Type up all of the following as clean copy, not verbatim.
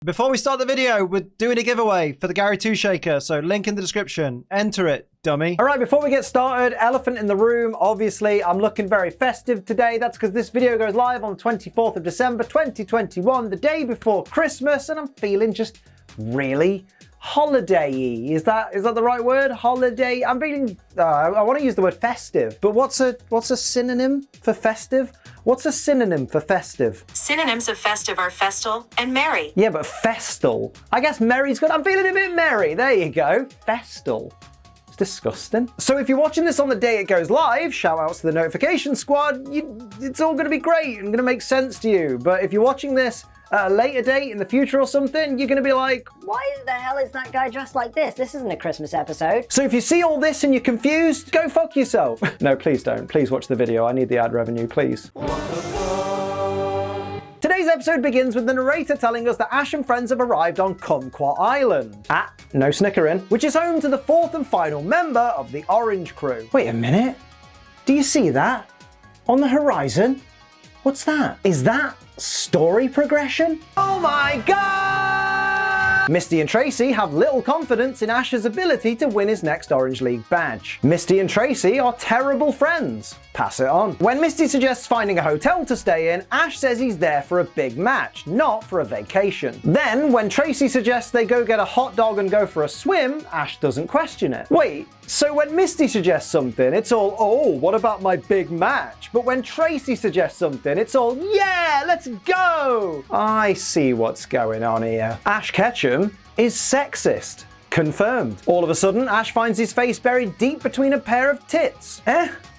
Before we start the video, we're doing a giveaway for the Gary 2 Shaker, so link in the description. Enter it, dummy. All right, before we get started, elephant in the room. Obviously, I'm looking very festive today. That's because this video goes live on the 24th of December, 2021, the day before Christmas, and I'm feeling just really holiday-y. Is that the right word? Holiday? I'm feeling, I want to use the word festive, but what's a synonym for festive? What's a synonym for festive? Synonyms of festive are festal and merry. Yeah, but festal. I guess merry's good. I'm feeling a bit merry. There you go. Festal. It's disgusting. So if you're watching this on the day it goes live, shout outs to the notification squad. It's all going to be great and going to make sense to you. But if you're watching this at a later date in the future or something, you're going to be like, why the hell is that guy dressed like this? This isn't a Christmas episode. So if you see all this and you're confused, go fuck yourself. No, please don't. Please watch the video. I need the ad revenue, please. Today's episode begins with the narrator telling us that Ash and friends have arrived on Kumquat Island. No snickering, which is home to the fourth and final member of the Orange Crew. Wait a minute. Do you see that? On the horizon? What's that? Is that story progression? Oh my god! Misty and Tracey have little confidence in Ash's ability to win his next Orange League badge. Misty and Tracey are terrible friends. Pass it on. When Misty suggests finding a hotel to stay in, Ash says he's there for a big match, not for a vacation. Then, when Tracey suggests they go get a hot dog and go for a swim, Ash doesn't question it. Wait, so when Misty suggests something, it's all, oh, what about my big match? But when Tracey suggests something, it's all, yeah, let's go! I see what's going on here. Ash Ketchum is sexist. Confirmed. All of a sudden, Ash finds his face buried deep between a pair of tits.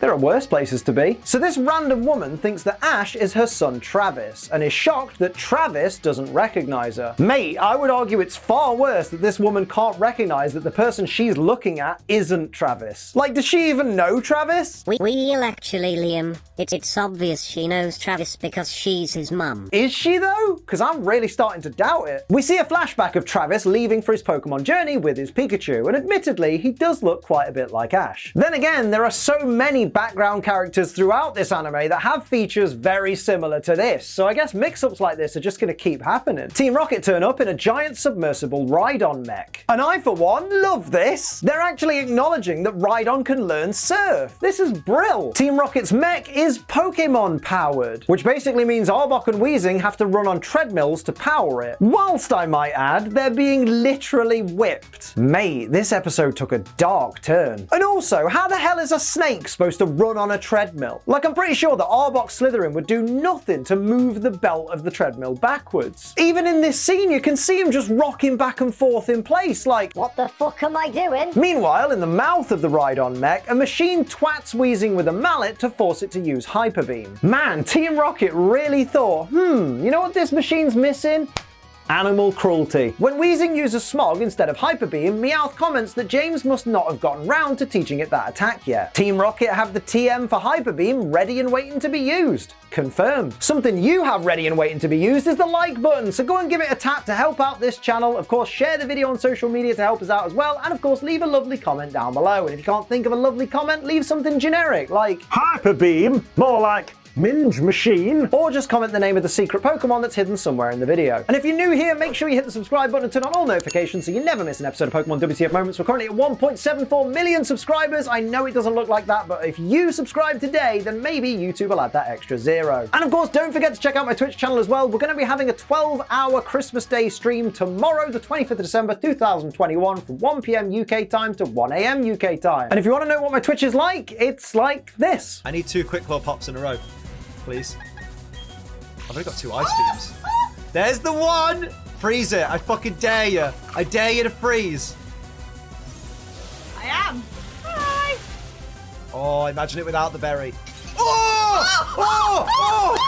There are worse places to be. So this random woman thinks that Ash is her son Travis, and is shocked that Travis doesn't recognize her. Mate, I would argue it's far worse that this woman can't recognize that the person she's looking at isn't Travis. Like, does she even know Travis? Well, actually, Liam, it's obvious she knows Travis because she's his mum. Is she though? Because I'm really starting to doubt it. We see a flashback of Travis leaving for his Pokemon journey with his Pikachu, and admittedly, he does look quite a bit like Ash. Then again, there are so many background characters throughout this anime that have features very similar to this, so I guess mix-ups like this are just going to keep happening. Team Rocket turn up in a giant submersible Rhydon mech. And I, for one, love this! They're actually acknowledging that Rhydon can learn Surf. This is brill! Team Rocket's mech is Pokemon powered, which basically means Arbok and Weezing have to run on treadmills to power it. Whilst I might add, they're being literally whipped. Mate, this episode took a dark turn. And also, how the hell is a snake supposed to run on a treadmill? Like, I'm pretty sure that Arbok Slytherin would do nothing to move the belt of the treadmill backwards. Even in this scene, you can see him just rocking back and forth in place, like, what the fuck am I doing? Meanwhile, in the mouth of the Rhydon mech, a machine twats Weezing with a mallet to force it to use Hyper Beam. Man, Team Rocket really thought, you know what this machine's missing? Animal cruelty. When Weezing uses Smog instead of Hyper Beam, Meowth comments that James must not have gotten round to teaching it that attack yet. Team Rocket have the TM for Hyper Beam ready and waiting to be used. Confirmed. Something you have ready and waiting to be used is the like button, so go and give it a tap to help out this channel. Of course, share the video on social media to help us out as well, and of course, leave a lovely comment down below. And if you can't think of a lovely comment, leave something generic, like Hyper Beam, more like Minge Machine, or just comment the name of the secret Pokemon that's hidden somewhere in the video. And if you're new here, make sure you hit the subscribe button and turn on all notifications so you never miss an episode of Pokemon WTF Moments. We're currently at 1.74 million subscribers. I know it doesn't look like that, but if you subscribe today, then maybe YouTube will add that extra 0. And of course, don't forget to check out my Twitch channel as well. We're going to be having a 12-hour Christmas Day stream tomorrow, the 25th of December 2021, from 1 PM UK time to 1 AM UK time. And if you want to know what my Twitch is like, it's like this. I need 2 Quick Claw pops in a row. Please. I've only got 2 ice beams. There's the one! Freeze it. I fucking dare you. I dare you to freeze. I am. Hi. Oh, imagine it without the berry. Oh,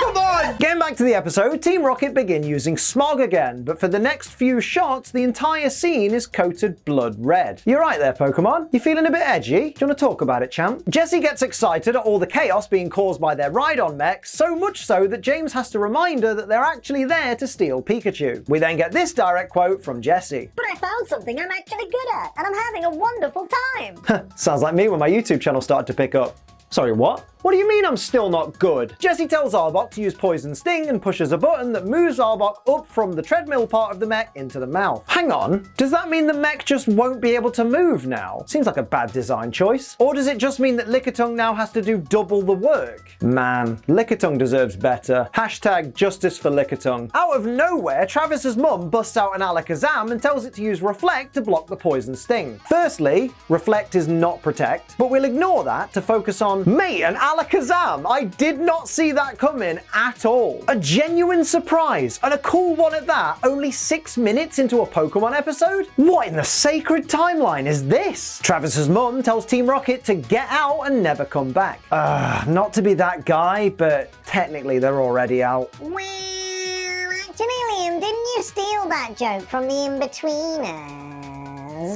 come on! Getting back to the episode, Team Rocket begin using Smog again, but for the next few shots, the entire scene is coated blood red. You right there, Pokemon? You feeling a bit edgy? Do you want to talk about it, champ? Jessie gets excited at all the chaos being caused by their Rhydon mech, so much so that James has to remind her that they're actually there to steal Pikachu. We then get this direct quote from Jessie. But I found something I'm actually good at, and I'm having a wonderful time. Sounds like me when my YouTube channel started to pick up. Sorry, what? What do you mean I'm still not good? Jessie tells Arbok to use Poison Sting and pushes a button that moves Arbok up from the treadmill part of the mech into the mouth. Hang on, does that mean the mech just won't be able to move now? Seems like a bad design choice. Or does it just mean that Lickitung now has to do double the work? Man, Lickitung deserves better. Hashtag justice for Lickitung. Out of nowhere, Travis's mum busts out an Alakazam and tells it to use Reflect to block the Poison Sting. Firstly, Reflect is not Protect, but we'll ignore that to focus on, mate, an Alakazam! I did not see that coming at all. A genuine surprise, and a cool one at that, only 6 minutes into a Pokemon episode? What in the sacred timeline is this? Travis's mum tells Team Rocket to get out and never come back. Not to be that guy, but technically they're already out. Well, actually, Liam, didn't you steal that joke from the In-Betweeners?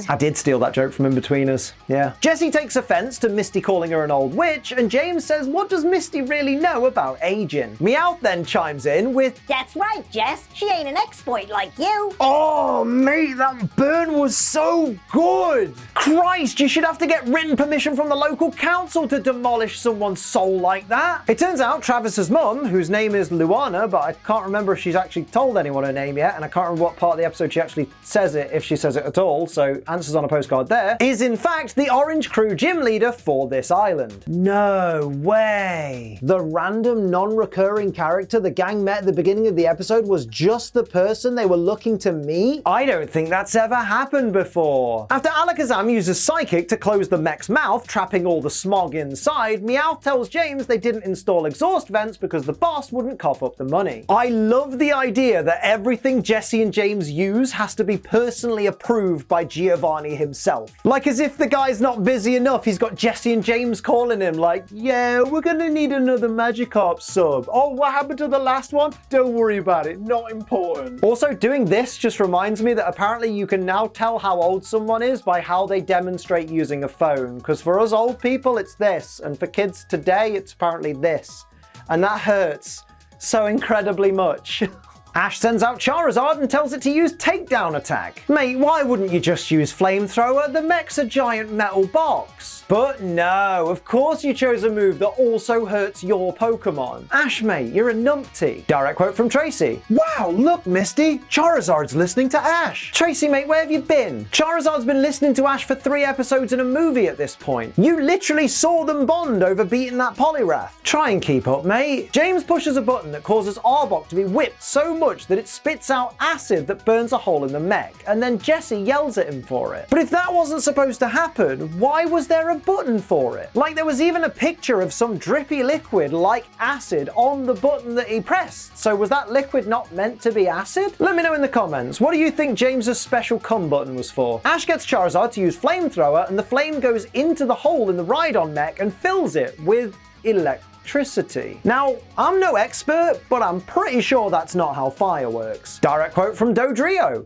I did steal that joke from In-Betweeners, yeah. Jessie takes offense to Misty calling her an old witch, and James says, what does Misty really know about aging? Meowth then chimes in with, That's right, Jess. She ain't an exploit like you. oh mate, that burn was so good! Christ, you should have to get written permission from the local council to demolish someone's soul like that. It turns out Travis's mum, whose name is Luana, but I can't remember if she's actually told anyone her name yet, and I can't remember what part of the episode she actually says it, if she says it at all, so answers on a postcard there, is in fact the Orange Crew gym leader for this island. No way. The random non-recurring character the gang met at the beginning of the episode was just the person they were looking to meet? I don't think that's ever happened before. After Alakazam uses Psychic to close the mech's mouth, trapping all the smog inside, Meowth tells James they didn't install exhaust vents because the boss wouldn't cough up the money. I love the idea that everything Jessie and James use has to be personally approved by Giovanni himself. Like as if the guy's not busy enough, he's got Jessie and James calling him like, yeah, we're gonna need another Magikarp sub. Oh, what happened to the last one? Don't worry about it, not important. Also, doing this just reminds me that apparently you can now tell how old someone is by how they demonstrate using a phone. Because for us old people, it's this. And for kids today, it's apparently this. And that hurts so incredibly much. Ash sends out Charizard and tells it to use Takedown Attack. Mate, why wouldn't you just use Flamethrower? The mech's a giant metal box. But no, of course you chose a move that also hurts your Pokemon. Ash, mate, you're a numpty. Direct quote from Tracey. Wow, look, Misty, Charizard's listening to Ash. Tracey, mate, where have you been? Charizard's been listening to Ash for 3 episodes in a movie at this point. You literally saw them bond over beating that Poliwrath. Try and keep up, mate. James pushes a button that causes Arbok to be whipped so much that it spits out acid that burns a hole in the mech, and then Jessie yells at him for it. But if that wasn't supposed to happen, why was there a button for it? Like there was even a picture of some drippy liquid like acid on the button that he pressed. So was that liquid not meant to be acid? Let me know in the comments. What do you think James's special cum button was for? Ash gets Charizard to use Flamethrower, and the flame goes into the hole in the Rhydon mech and fills it with electricity. Now, I'm no expert, but I'm pretty sure that's not how fire works. Direct quote from Dodrio.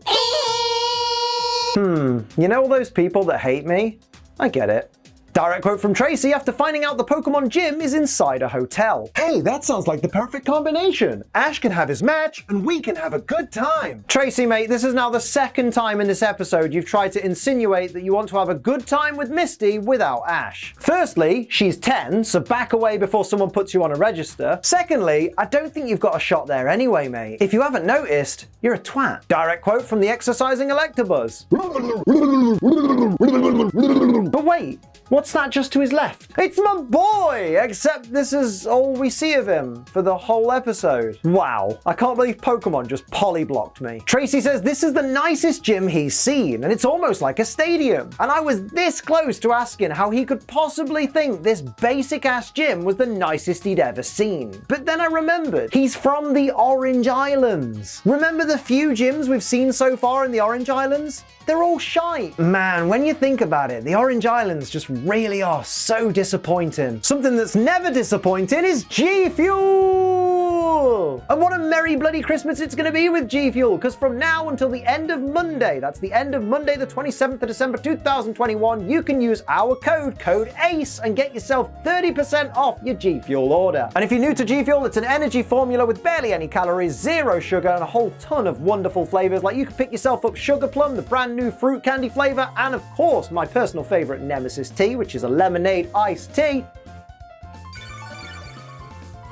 You know all those people that hate me? I get it. Direct quote from Tracey after finding out the Pokemon gym is inside a hotel. Hey, that sounds like the perfect combination. Ash can have his match, and we can have a good time. Tracey, mate, this is now the 2nd time in this episode you've tried to insinuate that you want to have a good time with Misty without Ash. Firstly, she's 10, so back away before someone puts you on a register. Secondly, I don't think you've got a shot there anyway, mate. If you haven't noticed, you're a twat. Direct quote from the exercising Electabuzz. But wait, what's that just to his left? It's my boy! Except this is all we see of him for the whole episode. Wow, I can't believe Pokemon just polyblocked me. Tracey says this is the nicest gym he's seen, and it's almost like a stadium. And I was this close to asking how he could possibly think this basic-ass gym was the nicest he'd ever seen. But then I remembered, he's from the Orange Islands. Remember the few gyms we've seen so far in the Orange Islands? They're all shite. Man, when you think about it, the Orange Islands just really are so disappointing. Something that's never disappointing is G Fuel! And what a merry bloody Christmas it's gonna be with G Fuel, because from now until the end of Monday, that's the end of Monday the 27th of December 2021, you can use our code ACE, and get yourself 30% off your G Fuel order. And if you're new to G Fuel, it's an energy formula with barely any calories, 0 sugar, and a whole ton of wonderful flavors. Like you can pick yourself up Sugar Plum, the brand new fruit candy flavor, and of course my personal favorite Nemesis tea, which is a lemonade iced tea.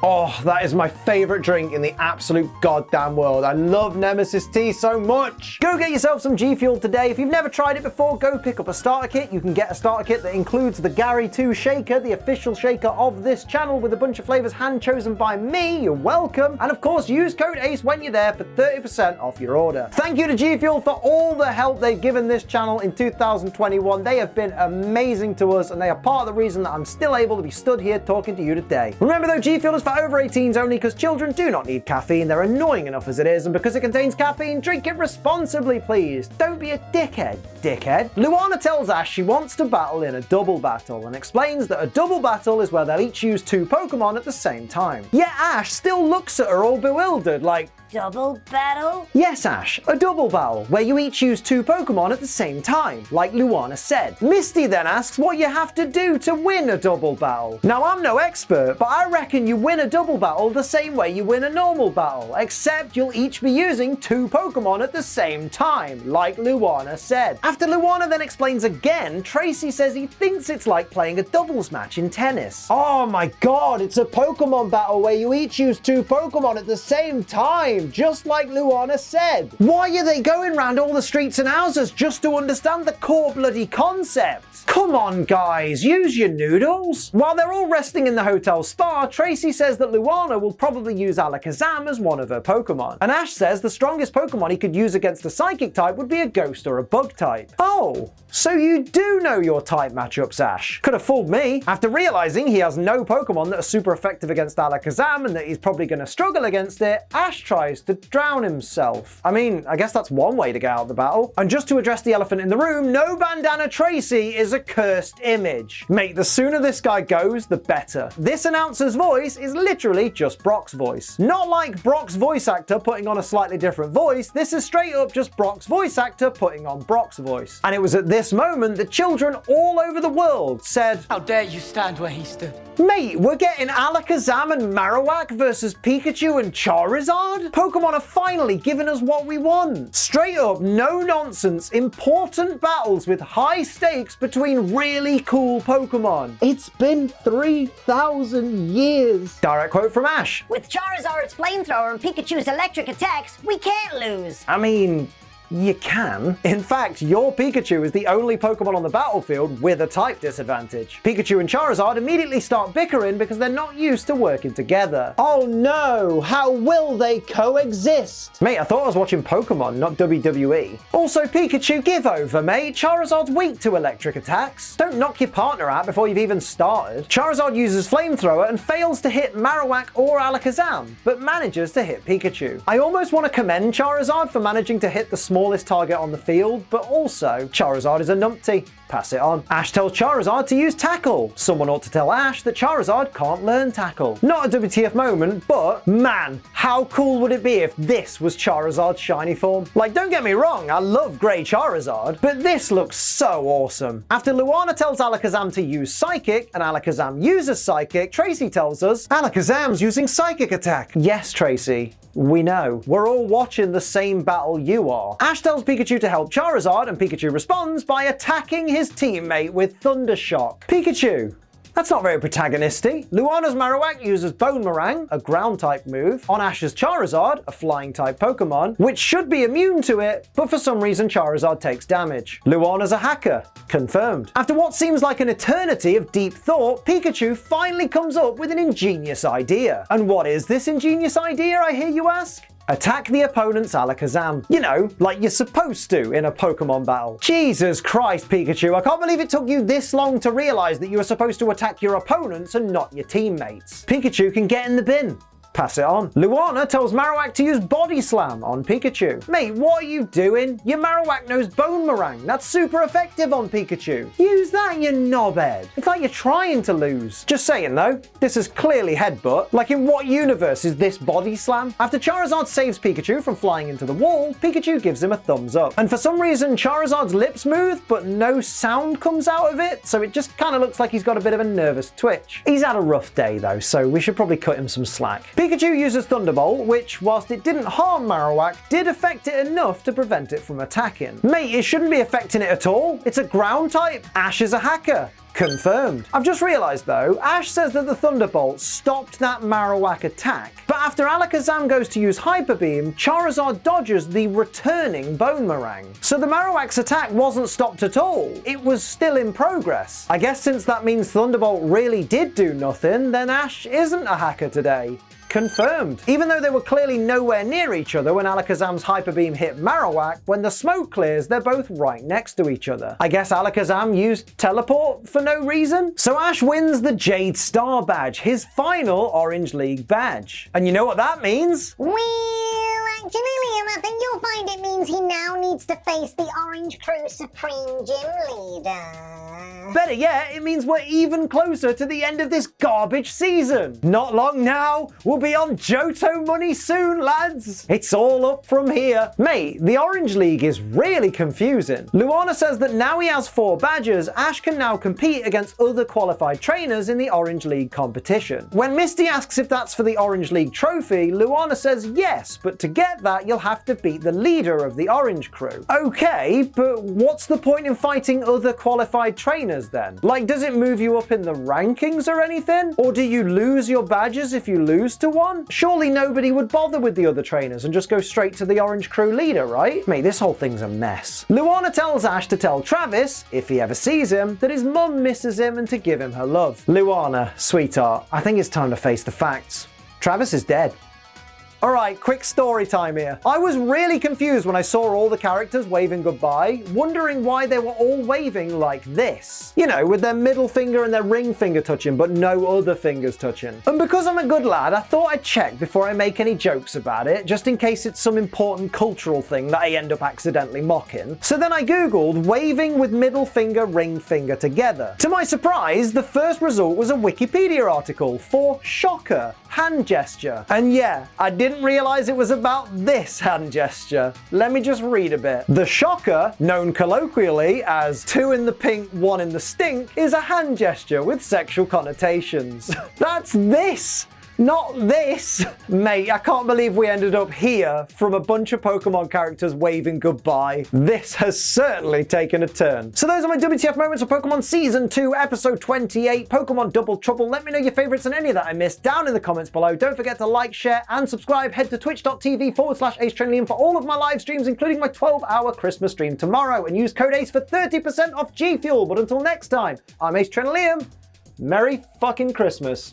Oh, that is my favorite drink in the absolute goddamn world. I love Nemesis tea so much. Go get yourself some G Fuel today. If you've never tried it before, go pick up a starter kit. You can get a starter kit that includes the Gary 2 shaker, the official shaker of this channel with a bunch of flavors hand chosen by me. You're welcome. And of course, use code ACE when you're there for 30% off your order. Thank you to G Fuel for all the help they've given this channel in 2021. They have been amazing to us, and they are part of the reason that I'm still able to be stood here talking to you today. Remember though, G Fuel is for over 18s only because children do not need caffeine. They're annoying enough as it is, and because it contains caffeine, drink it responsibly, please. Don't be a dickhead, dickhead. Luana tells Ash she wants to battle in a double battle and explains that a double battle is where they'll each use 2 Pokemon at the same time. Yet Ash still looks at her all bewildered, like, Double battle? yes, Ash, a double battle, where you each use 2 Pokemon at the same time, like Luana said. Misty then asks what you have to do to win a double battle. Now, I'm no expert, but I reckon you win a double battle the same way you win a normal battle, except you'll each be using 2 Pokemon at the same time, like Luana said. After Luana then explains again, Tracey says he thinks it's like playing a doubles match in tennis. Oh my god, it's a Pokemon battle where you each use 2 Pokemon at the same time, just like Luana said. Why are they going around all the streets and houses just to understand the core bloody concept? Come on guys, use your noodles. While they're all resting in the hotel spa, Tracey says that Luana will probably use Alakazam as one of her Pokemon. And Ash says the strongest Pokemon he could use against a psychic type would be a ghost or a bug type. Oh, so you do know your type matchups, Ash. Could have fooled me. After realizing he has no Pokemon that are super effective against Alakazam and that he's probably going to struggle against it, Ash tries to drown himself. I mean, I guess that's one way to get out of the battle. And just to address the elephant in the room, no bandana Tracey is a cursed image. Mate, the sooner this guy goes, the better. This announcer's voice is literally just Brock's voice. Not like Brock's voice actor putting on a slightly different voice, this is straight up just Brock's voice actor putting on Brock's voice. And it was at this moment that children all over the world said, "How dare you stand where he stood?" Mate, we're getting Alakazam and Marowak versus Pikachu and Charizard? Pokemon are finally giving us what we want. Straight up, no nonsense, important battles with high stakes between really cool Pokemon. It's been 3,000 years. Direct quote from Ash. With Charizard's flamethrower and Pikachu's electric attacks, we can't lose. I mean, you can. In fact, your Pikachu is the only Pokemon on the battlefield with a type disadvantage. Pikachu and Charizard immediately start bickering because they're not used to working together. Oh no, how will they coexist? Mate, I thought I was watching Pokemon, not WWE. Also, Pikachu, give over, mate. Charizard's weak to electric attacks. Don't knock your partner out before you've even started. Charizard uses Flamethrower and fails to hit Marowak or Alakazam, but manages to hit Pikachu. I almost want to commend Charizard for managing to hit the smallest target on the field, but also Charizard is a numpty. Pass it on. Ash tells Charizard to use Tackle. Someone ought to tell Ash that Charizard can't learn Tackle. Not a WTF moment, but man, how cool would it be if this was Charizard's shiny form? Like, don't get me wrong, I love Grey Charizard, but this looks so awesome. After Luana tells Alakazam to use Psychic, and Alakazam uses Psychic, Tracey tells us, Alakazam's using Psychic Attack. Yes, Tracey. We know. We're all watching the same battle you are. Ash tells Pikachu to help Charizard, and Pikachu responds by attacking his teammate with Thunder Shock. Pikachu, that's not very protagonisty. Luana's Marowak uses Boomerang, a ground-type move, on Ash's Charizard, a flying-type Pokemon, which should be immune to it, but for some reason Charizard takes damage. Luana's a hacker. Confirmed. After what seems like an eternity of deep thought, Pikachu finally comes up with an ingenious idea. And what is this ingenious idea, I hear you ask? Attack the opponent's Alakazam. You know, like you're supposed to in a Pokemon battle. Jesus Christ, Pikachu, I can't believe it took you this long to realize that you were supposed to attack your opponents and not your teammates. Pikachu can get in the bin. Pass it on. Luana tells Marowak to use Body Slam on Pikachu. Mate, what are you doing? Your Marowak knows Boomerang. That's super effective on Pikachu. Use that, you knobhead. It's like you're trying to lose. Just saying though, this is clearly Headbutt. Like, in what universe is this Body Slam? After Charizard saves Pikachu from flying into the wall, Pikachu gives him a thumbs up. And for some reason, Charizard's lips move, but no sound comes out of it, so it just kind of looks like he's got a bit of a nervous twitch. He's had a rough day though, so we should probably cut him some slack. Pikachu uses Thunderbolt, which, whilst it didn't harm Marowak, did affect it enough to prevent it from attacking. Mate, it shouldn't be affecting it at all. It's a ground type. Ash is a hacker. Confirmed. I've just realised though, Ash says that the Thunderbolt stopped that Marowak attack, but after Alakazam goes to use Hyper Beam, Charizard dodges the returning Boomerang. So the Marowak's attack wasn't stopped at all, it was still in progress. I guess since that means Thunderbolt really did do nothing, then Ash isn't a hacker today. Confirmed. Even though they were clearly nowhere near each other when Alakazam's Hyper Beam hit Marowak, when the smoke clears, they're both right next to each other. I guess Alakazam used Teleport for no reason? So Ash wins the Jade Star badge, his final Orange League badge. And you know what that means? Well, actually, Liam, I think you'll find it means he now needs to face the Orange Crew Supreme Gym Leader. Better yet, it means we're even closer to the end of this garbage season. Not long now, we'll be on Johto money soon, lads. It's all up from here. Mate, the Orange League is really confusing. Luana says that now he has 4 badges, Ash can now compete against other qualified trainers in the Orange League competition. When Misty asks if that's for the Orange League trophy, Luana says yes, but to get that, you'll have to beat the leader of the Orange Crew. Okay, but what's the point in fighting other qualified trainers then? Like, does it move you up in the rankings or anything? Or do you lose your badges if you lose to one? Surely nobody would bother with the other trainers and just go straight to the Orange Crew leader, right? Mate, this whole thing's a mess. Luana tells Ash to tell Travis, if he ever sees him, that his mum misses him and to give him her love. Luana, sweetheart, I think it's time to face the facts. Travis is dead. Alright, quick story time here. I was really confused when I saw all the characters waving goodbye, wondering why they were all waving like this. You know, with their middle finger and their ring finger touching, but no other fingers touching. And because I'm a good lad, I thought I'd check before I make any jokes about it, just in case it's some important cultural thing that I end up accidentally mocking. So then I googled waving with middle finger, ring finger together. To my surprise, the first result was a Wikipedia article for shocker, hand gesture. And yeah, I didn't realize it was about this hand gesture. Let me just read a bit. The shocker, known colloquially as 2 in the pink, 1 in the stink, is a hand gesture with sexual connotations. That's this! Not this! Mate, I can't believe we ended up here from a bunch of Pokemon characters waving goodbye. This has certainly taken a turn. So those are my WTF moments of Pokemon Season 2, Episode 28, Pokemon Double Trouble. Let me know your favorites and any that I missed down in the comments below. Don't forget to like, share, and subscribe. Head to twitch.tv/AceTrainLiam for all of my live streams, including my 12-hour Christmas stream tomorrow, and use code ACE for 30% off G Fuel. But until next time, I'm AceTrainLiam. Merry fucking Christmas.